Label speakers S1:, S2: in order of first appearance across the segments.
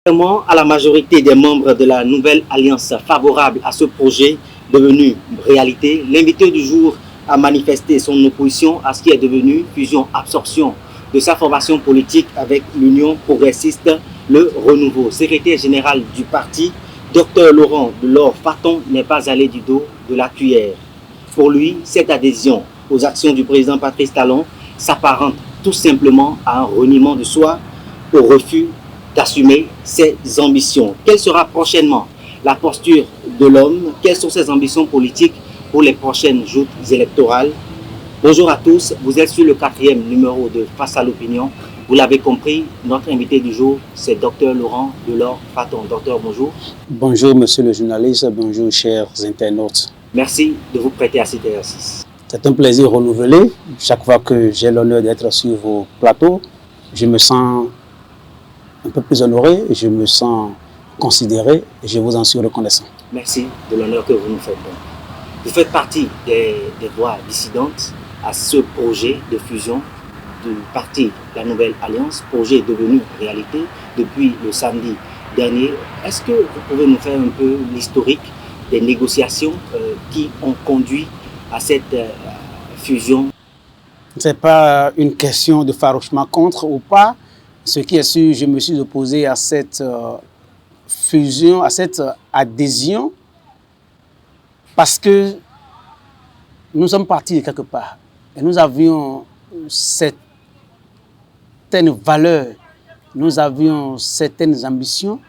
S1: Contrairement à la majorité des membres de la nouvelle alliance favorable à ce projet devenu réalité, l'invité du jour a manifesté son opposition à ce qui est devenu fusion-absorption de sa formation politique avec l'Union progressiste, le Renouveau. Secrétaire général du parti, Dr Laurent Delors Faton n'est pas allé du dos de la cuillère. Pour lui, cette adhésion aux actions du président Patrice Talon s'apparente tout simplement à un reniement de soi, au refus d'assumer ses ambitions. Quelle sera prochainement la posture de l'homme? Quelles sont ses ambitions politiques pour les prochaines joutes électorales? Bonjour à tous, vous êtes sur le 4e numéro de Face à l'opinion. Vous l'avez compris, notre invité du jour, c'est Dr Laurent Delors Faton. Docteur, bonjour.
S2: Bonjour monsieur le journaliste, bonjour chers internautes.
S1: Merci de vous prêter à cet exercice.
S2: C'est un plaisir renouvelé. Chaque fois que j'ai l'honneur d'être sur vos plateaux, je me sens un peu plus honoré, je me sens considéré et je vous en suis reconnaissant.
S1: Merci de l'honneur que vous nous faites. Vous faites partie des voix dissidentes à ce projet de fusion du parti La Nouvelle Alliance, projet devenu réalité depuis le samedi dernier. Est-ce que vous pouvez nous faire un peu l'historique des négociations qui ont conduit à cette fusion?
S2: Ce n'est pas une question de farouchement contre ou pas. Ce qui est sûr, je me suis opposé à cette fusion, à cette adhésion, parce que nous sommes partis de quelque part et nous avions certaines valeurs, nous avions certaines ambitions.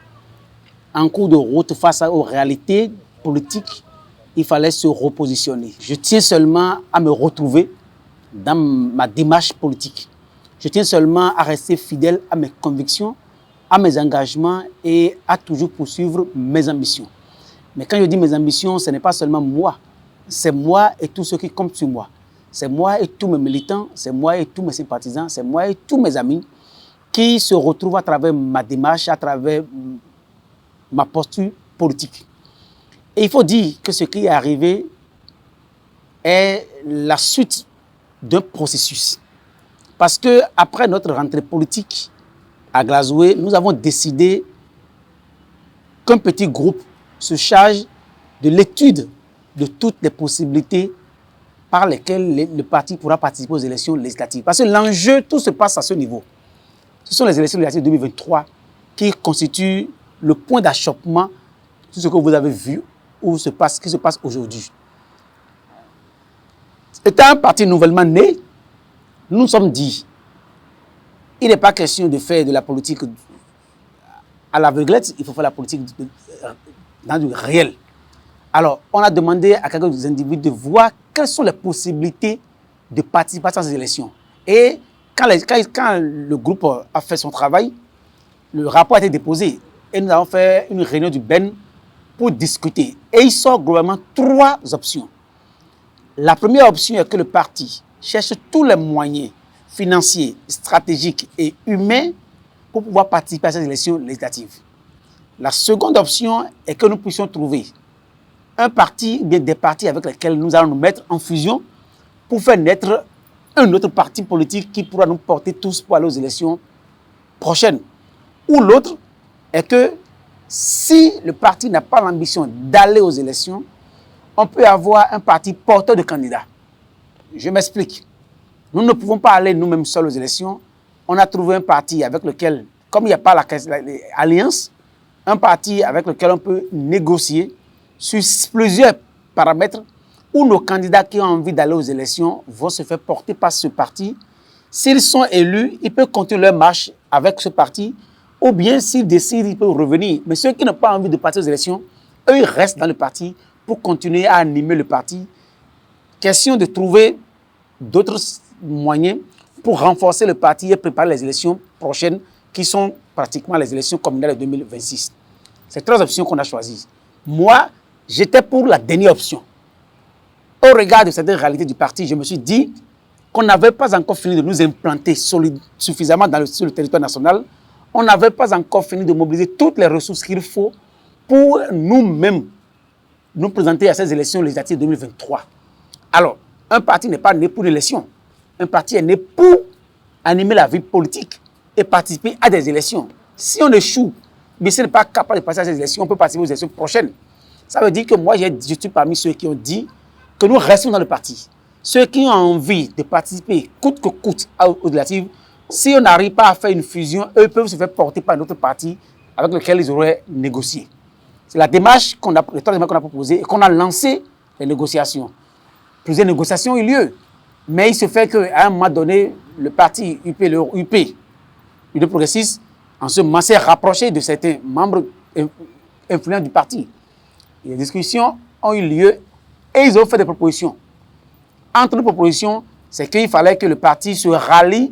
S2: En cours de route, face aux réalités politiques, il fallait se repositionner. Je tiens seulement à me retrouver dans ma démarche politique. Je tiens seulement à rester fidèle à mes convictions, à mes engagements et à toujours poursuivre mes ambitions. Mais quand je dis mes ambitions, ce n'est pas seulement moi. C'est moi et tous ceux qui comptent sur moi. C'est moi et tous mes militants, c'est moi et tous mes sympathisants, c'est moi et tous mes amis qui se retrouvent à travers ma démarche, à travers ma posture politique. Et il faut dire que ce qui est arrivé est la suite d'un processus. Parce qu'après notre rentrée politique à Glasgow, nous avons décidé qu'un petit groupe se charge de l'étude de toutes les possibilités par lesquelles le parti pourra participer aux élections législatives. Parce que l'enjeu, tout se passe à ce niveau. Ce sont les élections législatives 2023 qui constituent le point d'achoppement de ce que vous avez vu ou qui se passe aujourd'hui. Étant un parti nouvellement né, nous nous sommes dit, il n'est pas question de faire de la politique à l'aveuglette, il faut faire la politique dans du réel. Alors, on a demandé à quelques individus de voir quelles sont les possibilités de participation à ces élections. Et quand le groupe a fait son travail, le rapport a été déposé et nous avons fait une réunion du BEN pour discuter. Et il sort globalement 3 options. La première option est que le parti cherche tous les moyens financiers, stratégiques et humains pour pouvoir participer à ces élections législatives. La seconde option est que nous puissions trouver un parti ou bien des partis avec lesquels nous allons nous mettre en fusion pour faire naître un autre parti politique qui pourra nous porter tous pour aller aux élections prochaines. Ou l'autre est que si le parti n'a pas l'ambition d'aller aux élections, on peut avoir un parti porteur de candidats. Je m'explique. Nous ne pouvons pas aller nous-mêmes seuls aux élections. On a trouvé un parti avec lequel, comme il n'y a pas l'alliance, un parti avec lequel on peut négocier sur plusieurs paramètres où nos candidats qui ont envie d'aller aux élections vont se faire porter par ce parti. S'ils sont élus, ils peuvent continuer leur marche avec ce parti, ou bien s'ils décident, ils peuvent revenir. Mais ceux qui n'ont pas envie de partir aux élections, eux, ils restent dans le parti pour continuer à animer le parti. Question de trouver d'autres moyens pour renforcer le parti et préparer les élections prochaines qui sont pratiquement les élections communales de 2026. C'est 3 options qu'on a choisies. Moi, j'étais pour la dernière option. Au regard de cette réalité du parti, je me suis dit qu'on n'avait pas encore fini de nous implanter suffisamment sur le territoire national. On n'avait pas encore fini de mobiliser toutes les ressources qu'il faut pour nous-mêmes nous présenter à ces élections législatives 2023. Alors, un parti n'est pas né pour l'élection. Un parti est né pour animer la vie politique et participer à des élections. Si on échoue mais s'il n'est pas capable de passer à ces élections, on peut participer aux élections prochaines. Ça veut dire que moi, je suis parmi ceux qui ont dit que nous restons dans le parti. Ceux qui ont envie de participer, coûte que coûte, aux législatives, si on n'arrive pas à faire une fusion, eux peuvent se faire porter par un autre parti avec lequel ils auraient négocié. C'est la démarche les trois démarches qu'on a proposées et qu'on a lancé les négociations. Plusieurs négociations ont eu lieu. Mais il se fait qu'à un moment donné, le parti UP, le progressiste, en ce moment, s'est rapproché de certains membres influents du parti. Et les discussions ont eu lieu et ils ont fait des propositions. Entre les propositions, c'est qu'il fallait que le parti se rallie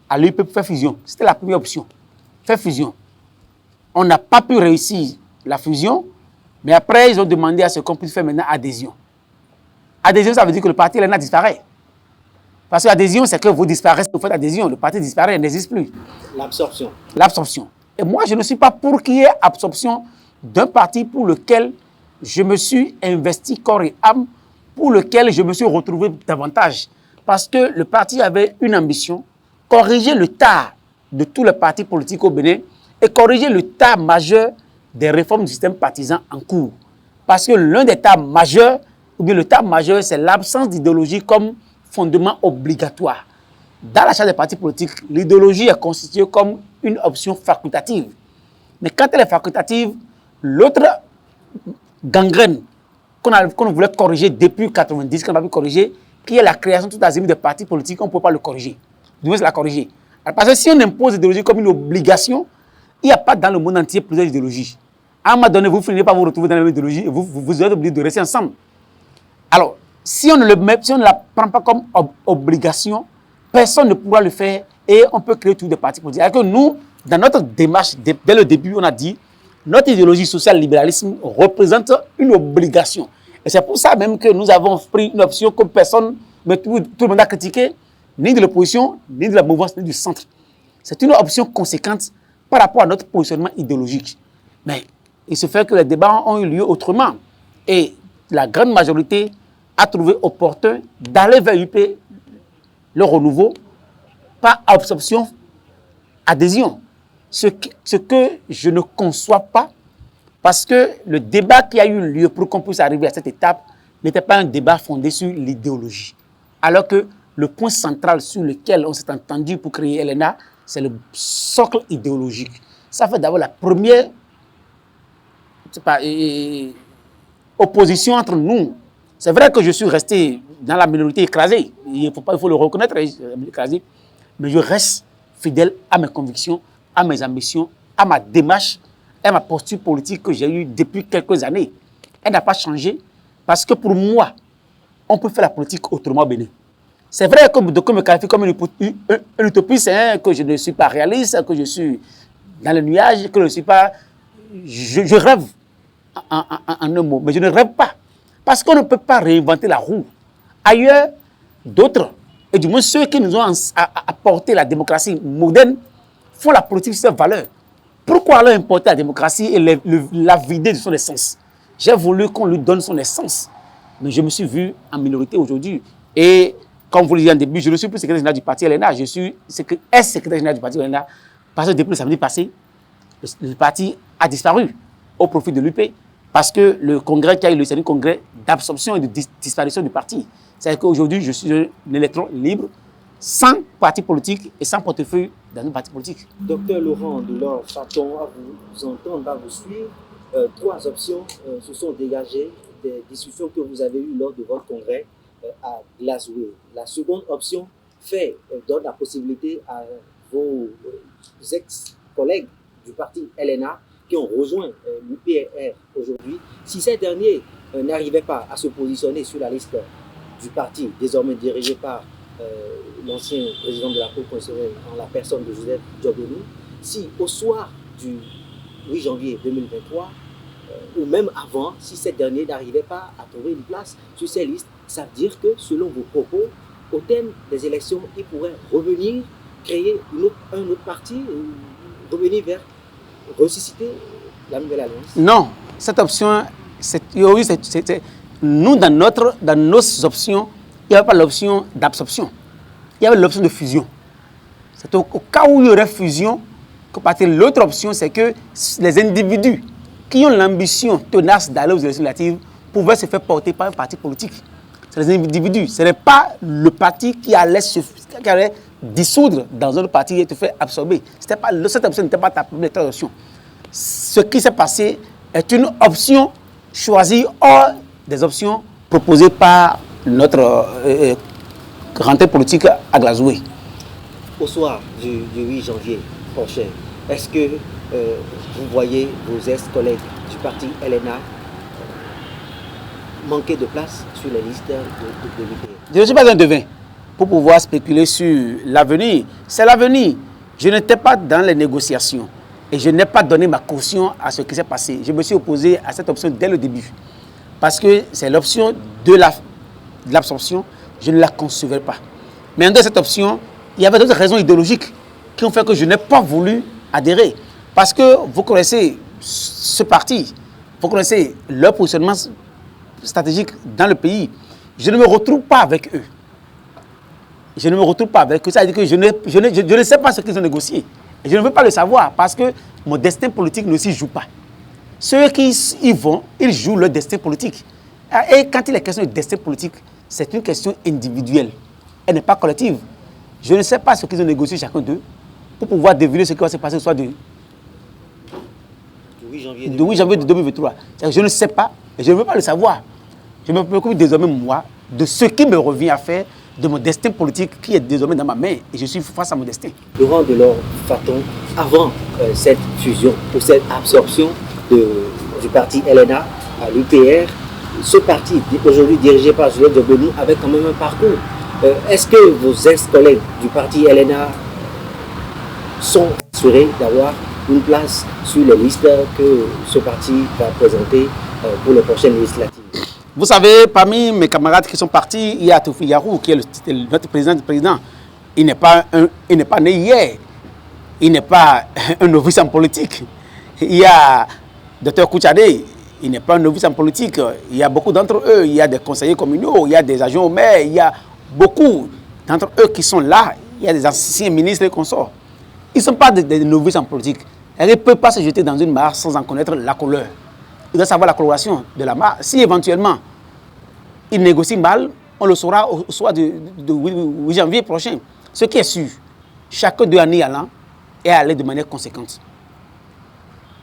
S2: à l'UP pour faire fusion. C'était la première option. Faire fusion. On n'a pas pu réussir la fusion, mais après, ils ont demandé à ce qu'on puisse faire maintenant adhésion. Adhésion, ça veut dire que le parti LNA disparaît. Parce que l'adhésion, c'est que vous disparaissez, vous faites adhésion. Le parti disparaît, il n'existe plus.
S1: L'absorption.
S2: L'absorption. Et moi, je ne suis pas pour qu'il y ait absorption d'un parti pour lequel je me suis investi corps et âme, pour lequel je me suis retrouvé davantage. Parce que le parti avait une ambition, corriger le tas de tous les partis politiques au Bénin et corriger le tas majeur des réformes du système partisan en cours. Parce que l'un des tas majeurs, ou bien le tas majeur, c'est l'absence d'idéologie comme fondement obligatoire. Dans la charte des partis politiques, l'idéologie est constituée comme une option facultative. Mais quand elle est facultative, l'autre gangrène qu'on voulait corriger depuis 1990, qu'on a pu corriger, qui est la création tout azimut des partis politiques, on ne peut pas le corriger. Du moins, c'est la corriger. Parce que si on impose l'idéologie comme une obligation, il n'y a pas dans le monde entier plusieurs idéologies. À un moment donné, vous finirez par vous retrouver dans la même idéologie et vous êtes obligé de rester ensemble. Alors, si on ne la prend pas comme obligation, personne ne pourra le faire et on peut créer tous des partis politiques. Alors que nous, dans notre démarche, dès le début, on a dit notre idéologie social-libéralisme représente une obligation. Et c'est pour ça même que nous avons pris une option que personne, mais tout le monde a critiqué, ni de l'opposition, ni de la mouvance, ni du centre. C'est une option conséquente par rapport à notre positionnement idéologique. Mais il se fait que les débats ont eu lieu autrement. Et la grande majorité a trouvé opportun d'aller vers UP, le renouveau, par absorption, adhésion. Ce que je ne conçois pas, parce que le débat qui a eu lieu pour qu'on puisse arriver à cette étape n'était pas un débat fondé sur l'idéologie. Alors que le point central sur lequel on s'est entendu pour créer LNA, c'est le socle idéologique. Ça fait d'abord la première opposition entre nous. C'est vrai que je suis resté dans la minorité écrasée, il faut le reconnaître, écrasé, mais je reste fidèle à mes convictions, à mes ambitions, à ma démarche, à ma posture politique que j'ai eue depuis quelques années. Elle n'a pas changé parce que pour moi, on peut faire la politique autrement au Bénin. C'est vrai que d'aucuns me qualifient comme un utopiste, hein, que je ne suis pas réaliste, que je suis dans le nuage, que je ne suis pas... Je rêve en un mot, mais je ne rêve pas. Parce qu'on ne peut pas réinventer la roue. Ailleurs, d'autres, et du moins ceux qui nous ont apporté la démocratie moderne, font la politique sur ses valeurs. Pourquoi alors importer la démocratie et la vider de son essence? J'ai voulu qu'on lui donne son essence. Mais je me suis vu en minorité aujourd'hui. Et comme vous le disiez en début, je ne suis plus secrétaire général du parti LNA, je suis secrétaire général du parti LNA. Parce que depuis le samedi passé, le parti a disparu au profit de l'UP. Parce que le congrès qui a eu lieu, c'est un congrès d'absorption et de disparition du parti. C'est-à-dire qu'aujourd'hui, je suis un électron libre, sans parti politique et sans portefeuille dans un parti politique.
S1: Docteur Laurent Delors, s'attend à vous entendre, à vous suivre. Trois options se sont dégagées des discussions que vous avez eues lors de votre congrès à Glasgow. La seconde option donne la possibilité à vos ex-collègues du parti LNA qui ont rejoint l'UPR aujourd'hui, si ces derniers n'arrivaient pas à se positionner sur la liste du parti, désormais dirigé par l'ancien président de la Cour constitutionnelle en la personne de Joseph Diogonou, si au soir du 8 janvier 2023, ou même avant, si ces derniers n'arrivaient pas à trouver une place sur ces listes, ça veut dire que, selon vos propos, au terme des élections, ils pourraient revenir, créer un autre parti, revenir vers ressusciter la nouvelle alliance?
S2: Non, cette option, nous, dans nos options, il n'y avait pas l'option d'absorption, il y avait l'option de fusion. C'est au cas où il y aurait fusion L'autre option, c'est que les individus qui ont l'ambition tenace d'aller aux élections législatives pouvaient se faire porter par un parti politique. C'est les individus. Ce n'est pas le parti qui allait dissoudre dans un autre parti et te faire absorber. Cette option n'était pas ta première option. Ce qui s'est passé est une option choisie hors des options proposées par notre rentrée politique à Glasgow.
S1: Au soir du 8 janvier prochain, est-ce que vous voyez vos ex-collègues du parti LNA manquer de place sur les listes de l'UPR?
S2: Je ne suis pas un devin pour pouvoir spéculer sur l'avenir. C'est l'avenir. Je n'étais pas dans les négociations et je n'ai pas donné ma caution à ce qui s'est passé. Je me suis opposé à cette option dès le début parce que c'est l'option de l'absorption. Je ne la concevais pas. Mais dans cette option, il y avait d'autres raisons idéologiques qui ont fait que je n'ai pas voulu adhérer. Parce que vous connaissez ce parti, vous connaissez leur positionnement stratégique dans le pays. Je ne me retrouve pas avec eux. Je ne me retrouve pas avec eux. Ça veut dire que je ne sais pas ce qu'ils ont négocié. Et je ne veux pas le savoir parce que mon destin politique ne s'y joue pas. Ceux qui y vont, ils jouent leur destin politique. Et quand il est question de destin politique, c'est une question individuelle. Elle n'est pas collective. Je ne sais pas ce qu'ils ont négocié chacun d'eux pour pouvoir deviner ce qui va se passer le soir du 8 janvier 2023. Je ne sais pas et je ne veux pas le savoir. Je me préoccupe désormais, moi, de ce qui me revient à faire, de mon destin politique qui est désormais dans ma main et je suis face à mon destin.
S1: Laurent Delors Faton, avant cette fusion ou cette absorption du parti LNA à l'UPR, ce parti, aujourd'hui dirigé par Juliette Diop-Benoît, avait quand même un parcours. Est-ce que vos ex-collègues du parti LNA sont assurés d'avoir une place sur les listes que ce parti va présenter pour les prochaines législatives?
S2: Vous savez, parmi mes camarades qui sont partis, il y a Taufi Yarou, qui est notre président. Il n'est pas né hier. Il n'est pas un novice en politique. Il y a Dr Kouchadé, il n'est pas un novice en politique. Il y a beaucoup d'entre eux. Il y a des conseillers communaux, il y a des agents au maire, il y a beaucoup d'entre eux qui sont là. Il y a des anciens ministres et consorts. Ils ne sont pas des novices en politique. Ils ne peuvent pas se jeter dans une mare sans en connaître la couleur. Il doit savoir la coloration de la mare. Si éventuellement il négocie mal, on le saura au soir du 8 janvier prochain. Ce qui est sûr, chacun d'eux en y allant est allé de manière conséquente.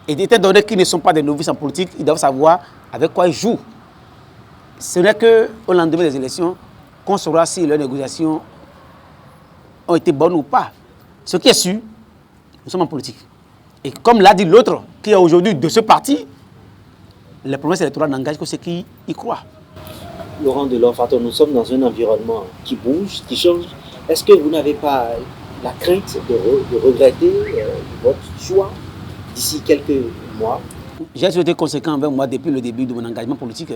S2: Et étant donné qu'ils ne sont pas des novices en politique, ils doivent savoir avec quoi ils jouent. Ce n'est qu'au lendemain des élections qu'on saura si leurs négociations ont été bonnes ou pas. Ce qui est sûr, nous sommes en politique. Et comme l'a dit l'autre, qui est aujourd'hui de ce parti, les promesses électorales n'engagent que ceux qui y croient.
S1: Laurent Delors Faton, nous sommes dans un environnement qui bouge, qui change. Est-ce que vous n'avez pas la crainte de regretter votre choix d'ici quelques mois?
S2: J'ai été conséquent avec moi depuis le début de mon engagement politique.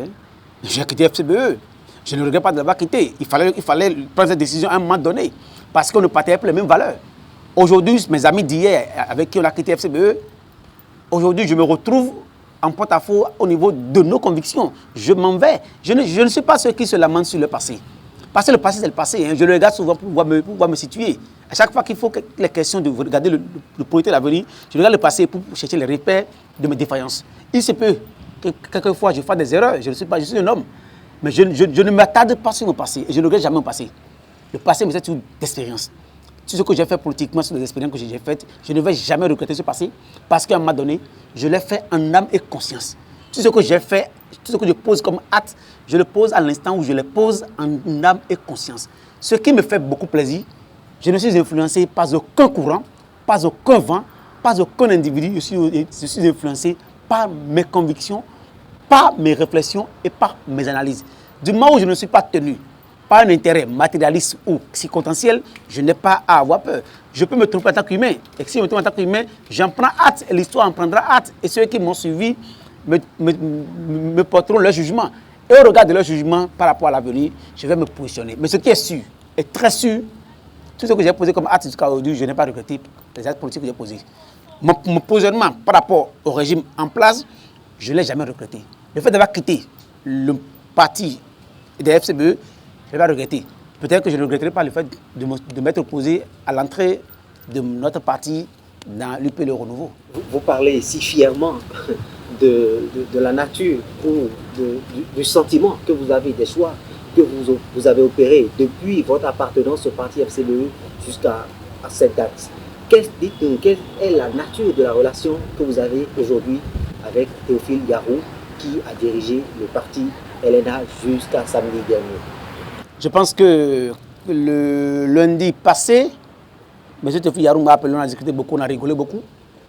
S2: J'ai quitté FCBE. Je ne regrette pas de l'avoir quitté. Il fallait prendre cette décision à un moment donné parce qu'on ne partageait pas les mêmes valeurs. Aujourd'hui, mes amis d'hier avec qui on a quitté FCBE, aujourd'hui, je me retrouve en porte-à-faux au niveau de nos convictions. Je m'en vais. Je ne suis pas ceux qui se lamentent sur le passé. Parce que le passé, c'est le passé. Je le regarde souvent pour pouvoir me situer. À chaque fois qu'il faut que les questions de regarder le projet de l'avenir, je regarde le passé pour chercher les repères de mes défaillances. Il se peut que quelquefois je fasse des erreurs. Je suis un homme. Mais je ne m'attarde pas sur mon passé. Et je ne regrette jamais mon passé. Le passé me sert d'expérience. Tout ce que j'ai fait politiquement, sur les expériences que j'ai faites, je ne vais jamais regretter ce passé parce qu'à un moment donné, je l'ai fait en âme et conscience. Tout ce que j'ai fait, tout ce que je pose comme acte, je le pose à l'instant où je le pose en âme et conscience. Ce qui me fait beaucoup plaisir, je ne suis influencé par aucun courant, pas aucun vent, pas aucun individu. Je suis influencé par mes convictions, par mes réflexions et par mes analyses. Du moment où je ne suis pas tenu par un intérêt matérialiste ou circonstanciel, je n'ai pas à avoir peur. Je peux me tromper en tant qu'humain. Et si je me trompe en tant qu'humain, j'en prends hâte et l'histoire en prendra hâte. Et ceux qui m'ont suivi me porteront leur jugement. Et au regard de leur jugement par rapport à l'avenir, je vais me positionner. Mais ce qui est sûr, est très sûr, tout ce que j'ai posé comme acte jusqu'à aujourd'hui, je n'ai pas regretté les actes politiques que j'ai posés. Mon positionnement par rapport au régime en place, je ne l'ai jamais regretté. Le fait d'avoir quitté le parti des FCBE, je ne vais pas regretter. Peut-être que je ne regretterai pas le fait de m'être opposé à l'entrée de notre parti dans l'UP Le Renouveau.
S1: Vous parlez si fièrement de la nature ou du sentiment que vous avez, des choix que vous avez opérés depuis votre appartenance au parti FCBE jusqu'à cette date. Dites-nous, quelle est la nature de la relation que vous avez aujourd'hui avec Théophile Yarou, qui a dirigé le parti LNA jusqu'à samedi dernier?
S2: Je pense que le lundi passé, M. Théophile Yarou m'a appelé, on a discuté beaucoup, on a rigolé beaucoup.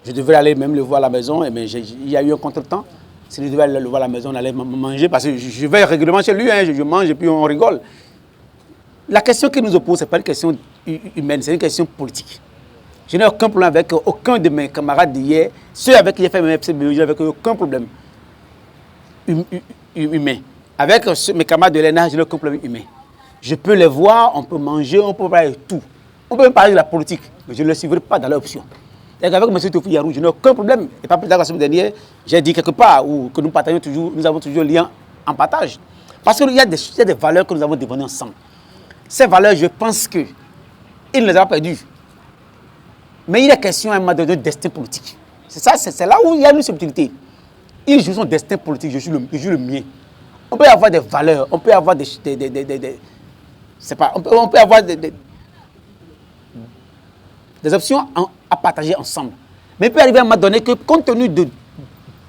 S2: Je devais aller même le voir à la maison, mais il y a eu un contretemps. Si je devais aller le voir à la maison, on allait manger, parce que je vais régulièrement chez lui, hein, je mange et puis on rigole. La question qu'il nous oppose, ce n'est pas une question humaine, c'est une question politique. Je n'ai aucun problème avec aucun de mes camarades d'hier. Ceux avec qui j'ai fait mes FCBE, je n'avais aucun problème humain. Avec mes camarades de l'ENA, je n'ai aucun problème humain. Je peux les voir, on peut manger, on peut parler de tout. On peut même parler de la politique, mais je ne le suivrai pas dans l'option. Avec M. Théophile Yarou, je n'ai aucun problème. Et pas plus tard que la semaine dernière, j'ai dit quelque part que nous partageons toujours, nous avons toujours un lien en partage. Parce qu'il y a des valeurs que nous avons développées ensemble. Ces valeurs, je pense qu'il ne les a pas perdues. Mais il est question à un moment donné de destin politique. C'est là où il y a une subtilité. Il joue son destin politique, je joue le mien. On peut avoir des valeurs, on peut avoir on peut avoir des options à partager ensemble. Mais il peut arriver à un moment donné que, compte tenu de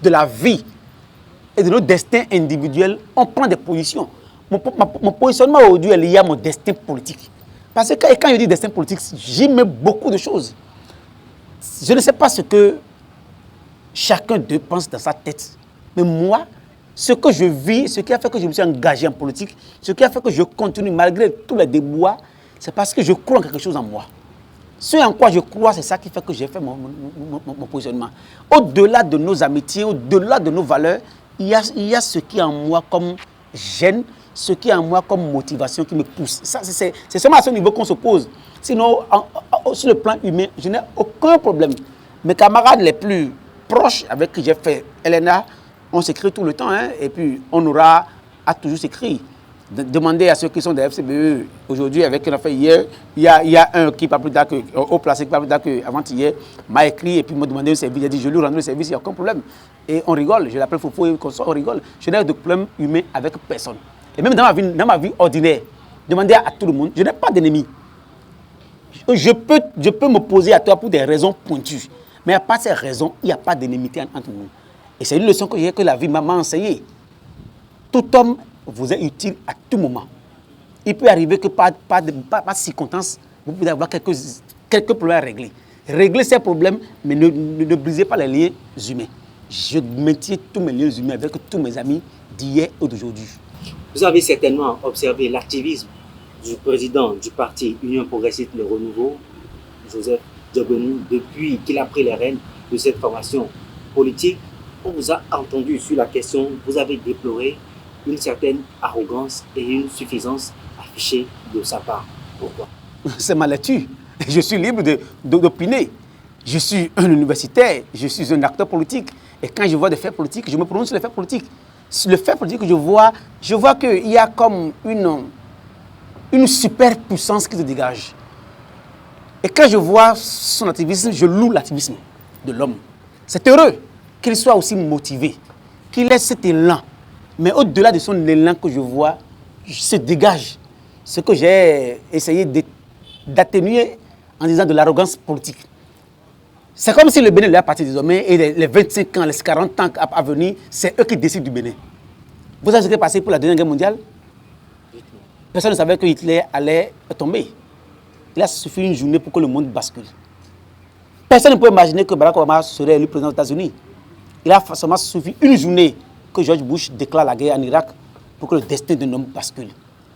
S2: la vie et de nos destins individuels, on prend des positions. Mon positionnement aujourd'hui est lié à mon destin politique. Parce que quand je dis destin politique, j'y mets beaucoup de choses. Je ne sais pas ce que chacun d'eux pense dans sa tête. Mais moi, ce que je vis, ce qui a fait que je me suis engagé en politique, ce qui a fait que je continue malgré tous les déboires, c'est parce que je crois en quelque chose en moi. Ce en quoi je crois, c'est ça qui fait que j'ai fait mon positionnement. Au-delà de nos amitiés, au-delà de nos valeurs, il y a ce qui est en moi comme gêne, ce qui est en moi comme motivation qui me pousse. C'est seulement à ce niveau qu'on se pose. Sinon, sur le plan humain, je n'ai aucun problème. Mes camarades les plus proches avec qui j'ai fait LNA, on s'écrit tout le temps, hein, et puis on aura à toujours s'écrire. Demandez à ceux qui sont des FCBE aujourd'hui, avec ce qu'on a fait hier, il y a un qui, pas plus tard que, au placé, pas plus tard qu'avant-hier, m'a écrit et puis m'a demandé un service. J'ai dit, je lui rends le service, il n'y a aucun problème. Et on rigole, je l'appelle Fofo et on rigole. Je n'ai de problème humain avec personne. Et même dans ma vie ordinaire, demandez à tout le monde, je n'ai pas d'ennemis. Je peux m'opposer à toi pour des raisons pointues. Mais à part ces raisons, il n'y a pas d'ennemité entre nous. Et c'est une leçon que la vie m'a enseignée. Tout homme vous est utile à tout moment. Il peut arriver que par circonstance, vous pouvez avoir quelques problèmes à régler. Réglez ces problèmes, mais ne brisez pas les liens humains. Je maintiens tous mes liens humains avec tous mes amis d'hier et d'aujourd'hui.
S1: Vous avez certainement observé l'activisme du président du parti Union Progressiste Le Renouveau, Joseph Diogoni, depuis qu'il a pris les rênes de cette formation politique. On vous a entendu sur la question, vous avez déploré une certaine arrogance et une suffisance affichée de sa part. Pourquoi?
S2: C'est ma lecture. Je suis libre d'opiner. Je suis un universitaire, je suis un acteur politique. Et quand je vois des faits politiques, je me prononce sur les faits politiques. Sur le fait politique que je vois qu'il y a comme une super puissance qui se dégage. Et quand je vois son activisme, je loue l'activisme de l'homme. C'est heureux qu'il soit aussi motivé, qu'il ait cet élan. Mais au-delà de son élan que je vois, se dégage ce que j'ai essayé d'atténuer en disant de l'arrogance politique. C'est comme si le Bénin lui appartient désormais et les 25 ans, les 40 ans à venir, c'est eux qui décident du Bénin. Vous savez ce qui est passé pour la Deuxième Guerre mondiale? Personne ne savait que Hitler allait tomber. Il a suffi une journée pour que le monde bascule. Personne ne peut imaginer que Barack Obama serait élu président des États-Unis. Il a seulement suffi une journée que George Bush déclare la guerre en Irak pour que le destin d'un homme bascule.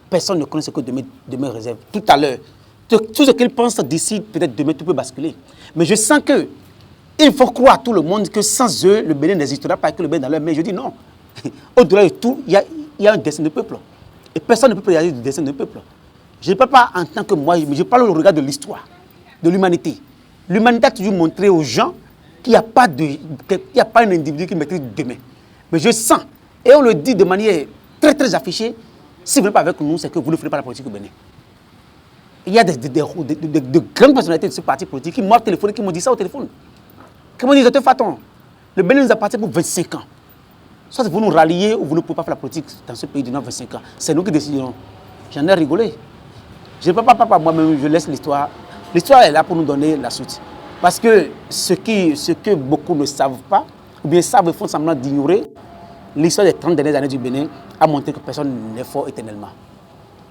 S2: Personne ne connaît ce que demain réserve. Tout à l'heure, tout ce qu'il pense d'ici, peut-être demain, tout peut basculer. Mais je sens que il faut croire à tout le monde que sans eux, le Bénin n'existera pas, que le Bénin dans leur main. Je dis non. Au-delà de tout, il y a un destin de peuple. Et personne ne peut réaliser du destin d'un peuple. Je ne parle pas en tant que moi, mais je parle au regard de l'histoire, de l'humanité. L'humanité a toujours montré aux gens qu'il n'y a pas un individu qui maîtrise demain. Mais je sens, et on le dit de manière très très affichée, si vous n'êtes pas avec nous, c'est que vous ne ferez pas la politique au Bénin. Il y a de grandes personnalités de ce parti politique qui m'ont téléphoné, qui m'ont dit ça au téléphone. Qui m'ont dit, Dr Faton, le Bénin nous appartient pour 25 ans. Soit vous nous ralliez ou vous ne pouvez pas faire la politique dans ce pays durant 25 ans. C'est nous qui déciderons. J'en ai rigolé. Je ne peux pas moi-même, je laisse l'histoire. L'histoire est là pour nous donner la suite. Parce que ce que beaucoup ne savent pas, ou bien savent et font semblant d'ignorer, l'histoire des 30 dernières années du Bénin a montré que personne n'est fort éternellement.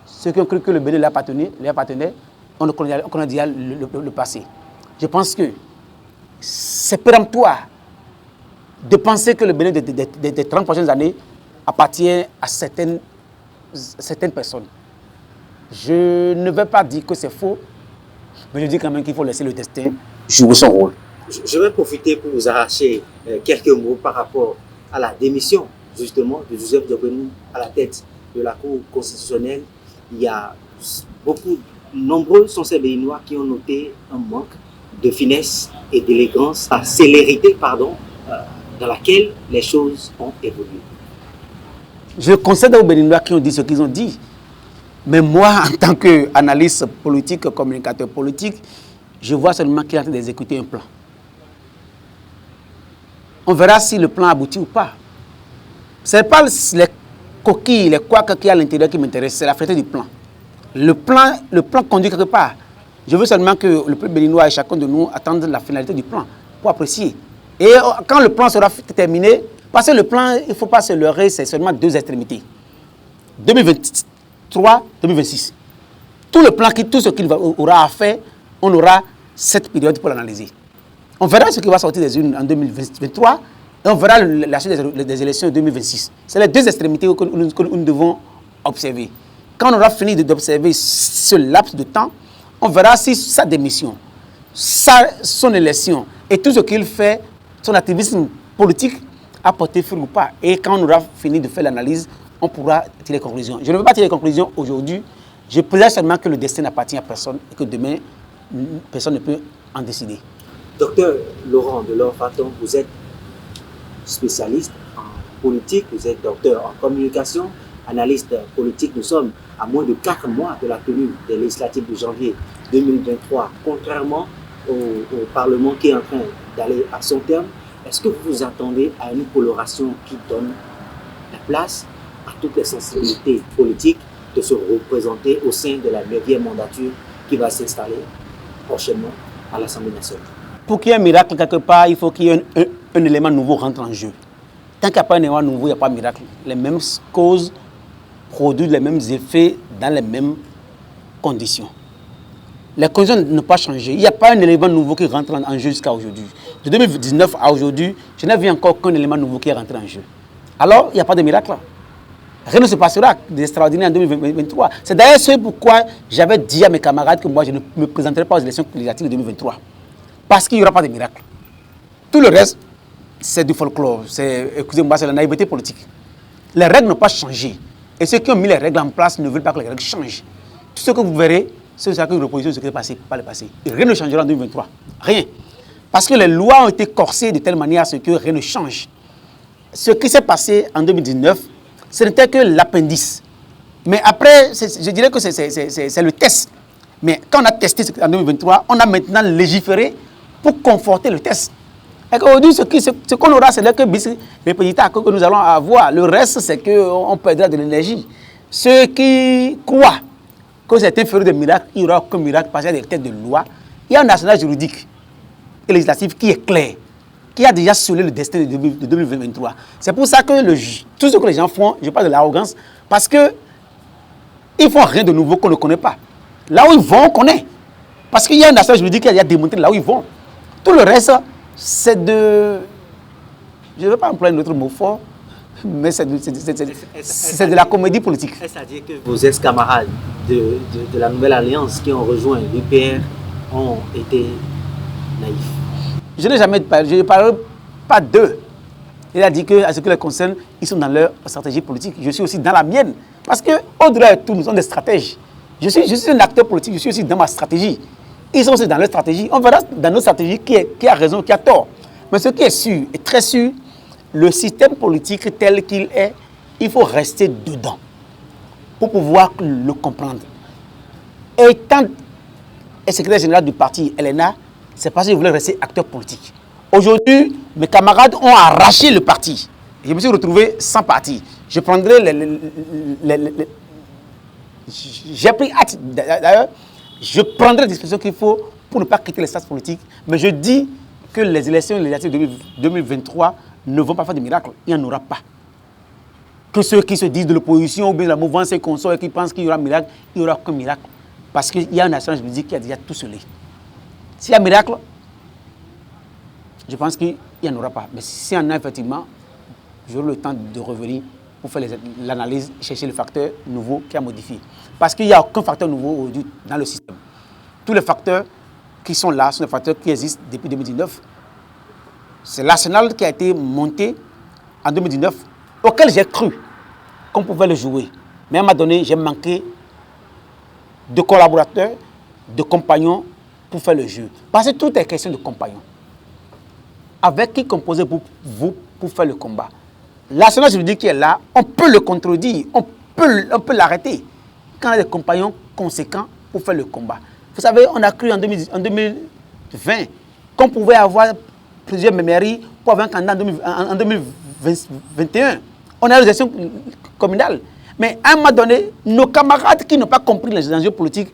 S2: Ceux qui ont cru que le Bénin leur appartenait, on connaît déjà le passé. Je pense que c'est péremptoire de penser que le Bénin des 30 prochaines années appartient à certaines personnes. Je ne vais pas dire que c'est faux, mais je dis quand même qu'il faut laisser le destin jouer son rôle.
S1: Je vais profiter pour vous arracher quelques mots par rapport à la démission, justement, de Joseph Diakonou à la tête de la Cour constitutionnelle. Il y a nombreux sont ces Béninois qui ont noté un manque de finesse et d'élégance, la célérité, dans laquelle les choses ont évolué.
S2: Je concède aux Béninois qui ont dit ce qu'ils ont dit. Mais moi, en tant qu'analyste politique, communicateur politique, je vois seulement qu'il est en train d'exécuter un plan. On verra si le plan aboutit ou pas. Ce n'est pas les coquilles, les couacs qu'il y a à l'intérieur qui m'intéressent, c'est la finalité du plan. Le plan conduit quelque part. Je veux seulement que le peuple béninois et chacun de nous attende la finalité du plan pour apprécier. Et quand le plan sera terminé, parce que le plan, il ne faut pas se leurrer, c'est seulement 2 extrémités. 2023, 2026. Tout ce qu'il aura à faire, on aura cette période pour l'analyser. On verra ce qui va sortir des urnes en 2023 et on verra la suite des élections en 2026. C'est les 2 extrémités que nous devons observer. Quand on aura fini d'observer ce laps de temps, on verra si sa démission, son élection et tout ce qu'il fait, son activisme politique a porté fruit ou pas. Et quand on aura fini de faire l'analyse, on pourra tirer les conclusions. Je ne veux pas tirer les conclusions aujourd'hui. Je présage seulement que le destin n'appartient à personne et que demain, personne ne peut en décider.
S1: Docteur Laurent Delors Faton, vous êtes spécialiste en politique, vous êtes docteur en communication, analyste politique. Nous sommes à moins de 4 mois de la tenue des législatives de janvier 2023, contrairement au Parlement qui est en train d'aller à son terme. Est-ce que vous vous attendez à une coloration qui donne la place à toutes les sensibilités politiques de se représenter au sein de la 9e mandature qui va s'installer prochainement à l'Assemblée nationale?
S2: Pour qu'il y ait un miracle quelque part, il faut qu'il y ait un élément nouveau rentre en jeu. Tant qu'il n'y a pas un élément nouveau, il n'y a pas de miracle. Les mêmes causes produisent les mêmes effets dans les mêmes conditions. Les conditions n'ont pas changé. Il n'y a pas un élément nouveau qui rentre en jeu jusqu'à aujourd'hui. De 2019 à aujourd'hui, je n'ai vu encore qu'un élément nouveau qui est rentré en jeu. Alors, il n'y a pas de miracle. Rien ne se passera d'extraordinaire en 2023. C'est d'ailleurs ce pourquoi j'avais dit à mes camarades que moi, je ne me présenterai pas aux élections législatives de 2023. Parce qu'il n'y aura pas de miracle. Tout le reste, c'est du folklore. Excusez-moi, c'est la naïveté politique. Les règles n'ont pas changé. Et ceux qui ont mis les règles en place ne veulent pas que les règles changent. Tout ce que vous verrez, c'est ce que vous reposez, ce qui est passé, pas le passé. Et rien ne changera en 2023. Rien. Parce que les lois ont été corsées de telle manière à ce que rien ne change. Ce qui s'est passé en 2019, ce n'était que l'appendice. Mais après, je dirais que c'est le test. Mais quand on a testé en 2023, on a maintenant légiféré pour conforter le test. Et aujourd'hui, ce qu'on aura, c'est que les petits tas que nous allons avoir. Le reste, c'est qu'on perdra de l'énergie. Ceux qui croient que certains feront des miracles, il n'y aura aucun miracle parce qu'il y a des têtes de loi. Il y a un arsenal juridique et législatif qui est clair, qui a déjà scellé le destin de 2023. C'est pour ça que tout ce que les gens font, je parle de l'arrogance, parce qu'ils ne font rien de nouveau qu'on ne connaît pas. Là où ils vont, on connaît. Parce qu'il y a un arsenal juridique qui a déjà démontré là où ils vont. Tout le reste, c'est de... Je ne veux pas employer un autre mot fort, mais c'est de la comédie politique.
S1: Est-ce à dire que vos ex-camarades de la Nouvelle Alliance qui ont rejoint l'UPR ont été naïfs?
S2: Je n'ai jamais parlé, je ne parle pas d'eux. Il a dit qu'à ce qui les concerne, ils sont dans leur stratégie politique. Je suis aussi dans la mienne. Parce qu'au-delà de tout, nous sommes des stratèges. Je suis un acteur politique, je suis aussi dans ma stratégie. Ils sont aussi dans leur stratégie. On verra dans notre stratégie qui a raison, qui a tort. Mais ce qui est sûr, et très sûr, le système politique tel qu'il est, il faut rester dedans pour pouvoir le comprendre. Étant secrétaire général du parti LNA, c'est parce que je voulais rester acteur politique. Aujourd'hui, mes camarades ont arraché le parti. Je me suis retrouvé sans parti. Je prendrai j'ai pris acte, d'ailleurs, je prendrai les dispositions qu'il faut pour ne pas quitter l'espace politique. Mais je dis que les élections législatives 2023 ne vont pas faire de miracle. Il n'y en aura pas. Que ceux qui se disent de l'opposition ou bien de la mouvance et consorts et qui pensent qu'il y aura un miracle, il n'y aura aucun miracle. Parce qu'il y a une nation juridique qui a déjà tout scellé. S'il y a un miracle, je pense qu'il n'y en aura pas. Mais s'il y en a effectivement, j'aurai le temps de revenir pour faire l'analyse, chercher le facteur nouveau qui a modifié. Parce qu'il n'y a aucun facteur nouveau aujourd'hui dans le système. Tous les facteurs qui sont là sont des facteurs qui existent depuis 2019. C'est l'arsenal qui a été monté en 2019, auquel j'ai cru qu'on pouvait le jouer. Mais à un moment donné, j'ai manqué de collaborateurs, de compagnons pour faire le jeu. Parce que tout est question de compagnons. Avec qui composez-vous pour faire le combat? L'arsenal juridique qui est là, on peut le contredire, on peut l'arrêter. Quand on a des compagnons conséquents pour faire le combat. Vous savez, on a cru en 2020 qu'on pouvait avoir plusieurs mairies pour avoir un candidat en 2021. On a les élections communales. Mais à un moment donné, nos camarades qui n'ont pas compris les enjeux politiques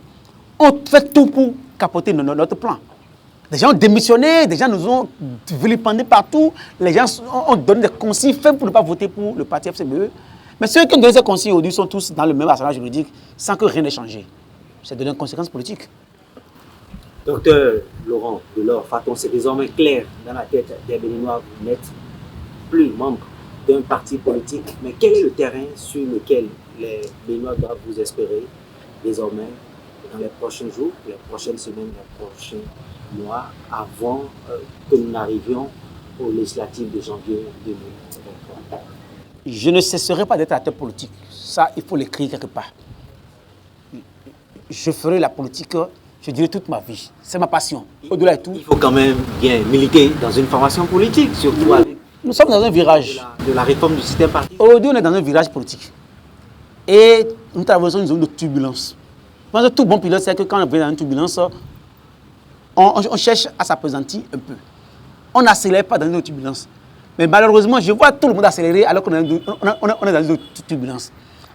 S2: ont fait tout pour capoter notre plan. Des gens ont démissionné, des gens nous ont vilipendés partout, les gens ont donné des consignes faibles pour ne pas voter pour le parti FCBE. Mais ceux qui ont donné ces consignes aujourd'hui sont tous dans le même arsenal juridique sans que rien n'ait changé. C'est donné une conséquence politique.
S1: Docteur Laurent Delors Faton, c'est désormais clair dans la tête des Béninois, vous n'êtes plus membre d'un parti politique, mais quel est le terrain sur lequel les Béninois doivent vous espérer désormais dans les prochains jours, les prochaines semaines, les prochains mois, avant que nous n'arrivions aux législatives de janvier 2023?
S2: Je ne cesserai pas d'être acteur politique. Ça, il faut l'écrire quelque part. Je ferai la politique, je dirais, toute ma vie. C'est ma passion. Au-delà de tout.
S1: Il faut quand même bien militer dans une formation politique, surtout avec
S2: nous sommes dans un virage.
S1: De la réforme du système parti.
S2: Aujourd'hui, on est dans un virage politique. Et nous traversons une zone de turbulence. Je pense que tout bon pilote, c'est que quand on vient dans une turbulence, on cherche à s'appesantir un peu. On n'accélère pas dans une turbulence. Mais malheureusement, je vois tout le monde accélérer alors qu'on est dans une turbulence.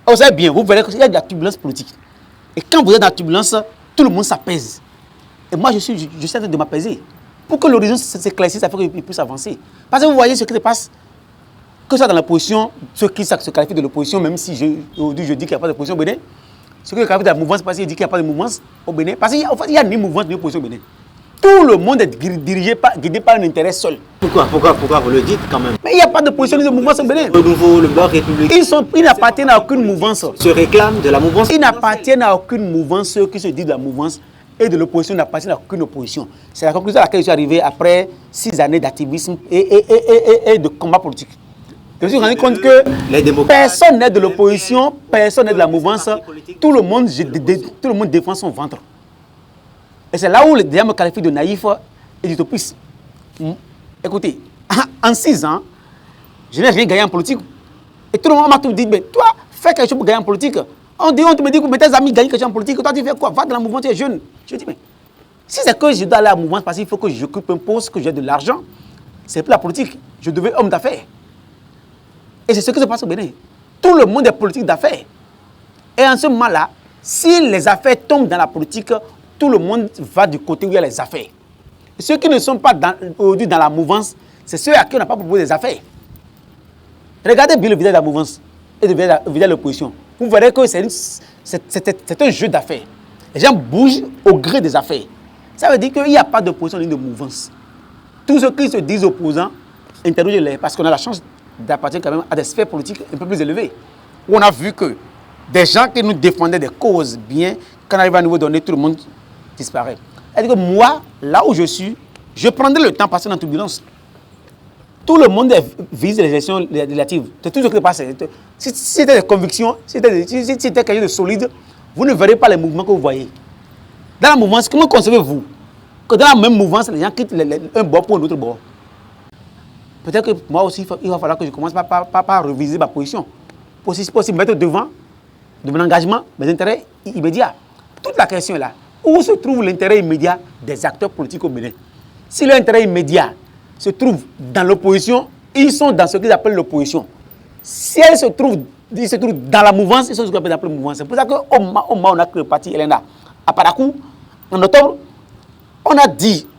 S2: Vous savez bien, vous verrez qu'il y a de la turbulence politique. Et quand vous êtes dans la turbulence, tout le monde s'apaise. Et moi, je suis en train de m'apaiser. Pour que l'horizon s'éclaircisse, afin qu'il puisse avancer. Parce que vous voyez ce qui se passe, que ça dans l'opposition, ceux qui se qualifient de l'opposition, même si aujourd'hui je dis qu'il n'y a pas d'opposition au Bénin, ceux qui se qualifient de la mouvance, parce qu'ils disent qu'il n'y a pas de mouvance au Bénin, parce qu'en fait, il y a ni mouvance ni opposition au Bénin. Tout le monde est guidé par un intérêt seul.
S1: Pourquoi vous le dites quand même?
S2: Mais il n'y a pas d'opposition ni de mouvance au Bénin.
S1: Le nouveau, le bloc républicain.
S2: Ils n'appartiennent à aucune mouvance.
S1: Se réclament de la mouvance.
S2: Ils n'appartiennent à aucune mouvance, ceux qui se disent de la mouvance et de l'opposition n'appartiennent à aucune opposition. C'est la conclusion à laquelle je suis arrivé après 6 années d'activisme et de combat politique. Je me suis rendu compte que personne n'est de l'opposition, personne n'est de la mouvance, tout le monde défend son ventre. Et c'est là où les gens me qualifient de naïf et d'utopiste. Écoutez, en 6 ans, je n'ai rien gagné en politique. Et tout le monde m'a tout dit, mais toi, fais quelque chose pour gagner en politique. On te me dit que tes amis gagnent quelque chose en politique. Toi, tu fais quoi? Va dans la mouvance, tu es jeune. Je dis, mais si c'est que je dois aller à la mouvance parce qu'il faut que j'occupe un poste, que j'ai de l'argent, c'est plus la politique. Je devais homme d'affaires. Et c'est ce qui se passe au Bénin. Tout le monde est politique d'affaires. Et en ce moment-là, si les affaires tombent dans la politique, tout le monde va du côté où il y a les affaires. Et ceux qui ne sont pas aujourd'hui dans la mouvance, c'est ceux à qui on n'a pas proposé des affaires. Regardez bien le visage de la mouvance et le visage de l'opposition. Vous verrez que c'est un jeu d'affaires. Les gens bougent au gré des affaires. Ça veut dire qu'il n'y a pas d'opposition ni de mouvance. Tous ceux qui se disent opposants, interrogez-les, parce qu'on a la chance d'appartenir quand même à des sphères politiques un peu plus élevées. Où on a vu que des gens qui nous défendaient des causes bien, quand on arrive à nous donner, tout le monde disparaît. C'est-à-dire que moi, là où je suis, je prendrai le temps passer dans la turbulence. Tout le monde vise les élections législatives. C'est tout ce qui passe. Si c'était des convictions, si c'était quelque chose de solide, vous ne verrez pas les mouvements que vous voyez. Dans la mouvance, comment concevez-vous que dans la même mouvance, les gens quittent un bord pour un autre bord? Peut-être que moi aussi, il va falloir que je commence par reviser ma position. Pour me mettre devant de mon engagement, mes intérêts immédiats. toute la question est là. Où se trouve l'intérêt immédiat des acteurs politiques au Bénin? Si l'intérêt immédiat se trouve dans l'opposition, ils sont dans ce qu'ils appellent l'opposition. Si ils se trouvent dans la mouvance, ils sont ce qu'on appelle la mouvance. C'est pour ça qu'au moment où on a créé le parti Elena, à Parakou, en octobre, on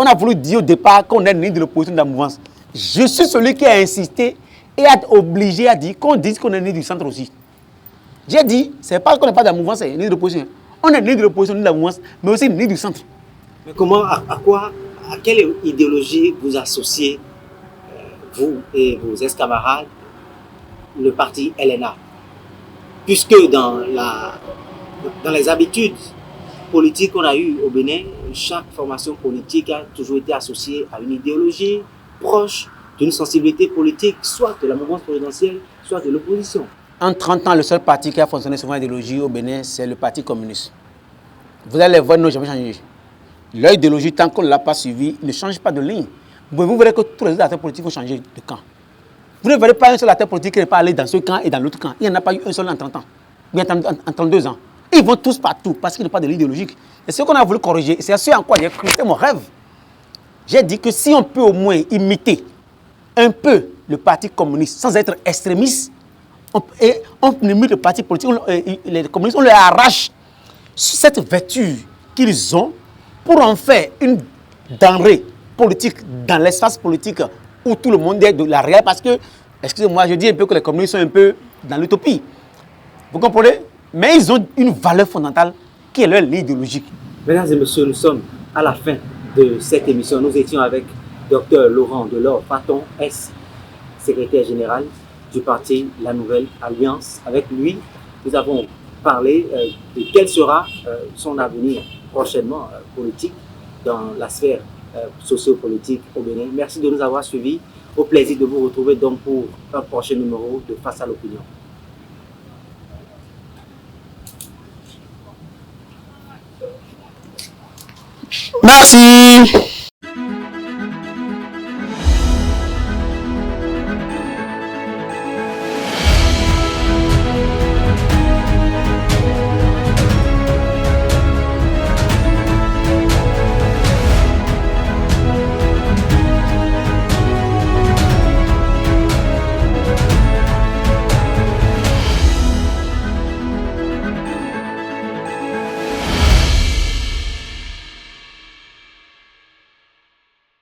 S2: a voulu dire au départ qu'on est né de l'opposition de la mouvance. Je suis celui qui a insisté et a obligé à dire qu'on dise qu'on est né du centre aussi. J'ai dit, c'est pas qu'on n'est pas de la mouvance, c'est né de l'opposition. On est né de l'opposition, de la mouvance, mais aussi né du centre.
S1: Mais comment, à quelle idéologie vous associez, vous et vos ex-camarades, le parti LNA? Puisque dans les habitudes politiques qu'on a eues au Bénin, chaque formation politique a toujours été associée à une idéologie proche d'une sensibilité politique, soit de la mouvance présidentielle, soit de l'opposition.
S2: En 30 ans, le seul parti qui a fonctionné sur l'idéologie au Bénin, c'est le Parti communiste. Vous allez voir, ils n'ont jamais changé. Leur idéologie, tant qu'on ne l'a pas suivi, ne change pas de ligne. Vous verrez que tous les acteurs politiques ont changé de camp. Vous ne verrez pas un seul acteur politique qui n'est pas allé dans ce camp et dans l'autre camp. Il n'y en a pas eu un seul en 30 ans, bien en 32 ans. Ils vont tous partout parce qu'il n'y a pas de ligne idéologique. Et ce qu'on a voulu corriger, c'est ce en quoi j'ai cru, c'était mon rêve. J'ai dit que si on peut au moins imiter un peu le Parti communiste sans être extrémiste, on imite le parti politique, les communistes, on leur arrache cette vertu qu'ils ont pour en faire une denrée politique dans l'espace politique où tout le monde est de la réelle. Parce que, excusez-moi, je dis un peu que les communistes sont un peu dans l'utopie. Vous comprenez? Mais ils ont une valeur fondamentale qui est leur ligne idéologique.
S1: Mesdames et messieurs, nous sommes à la fin de cette émission. Nous étions avec Dr Laurent Delors Faton, secrétaire général du parti La Nouvelle Alliance. Avec lui, nous avons parlé de quel sera son avenir prochainement politique dans la sphère sociopolitique au Bénin. Merci de nous avoir suivis. Au plaisir de vous retrouver donc pour un prochain numéro de Face à l'opinion.
S2: Merci.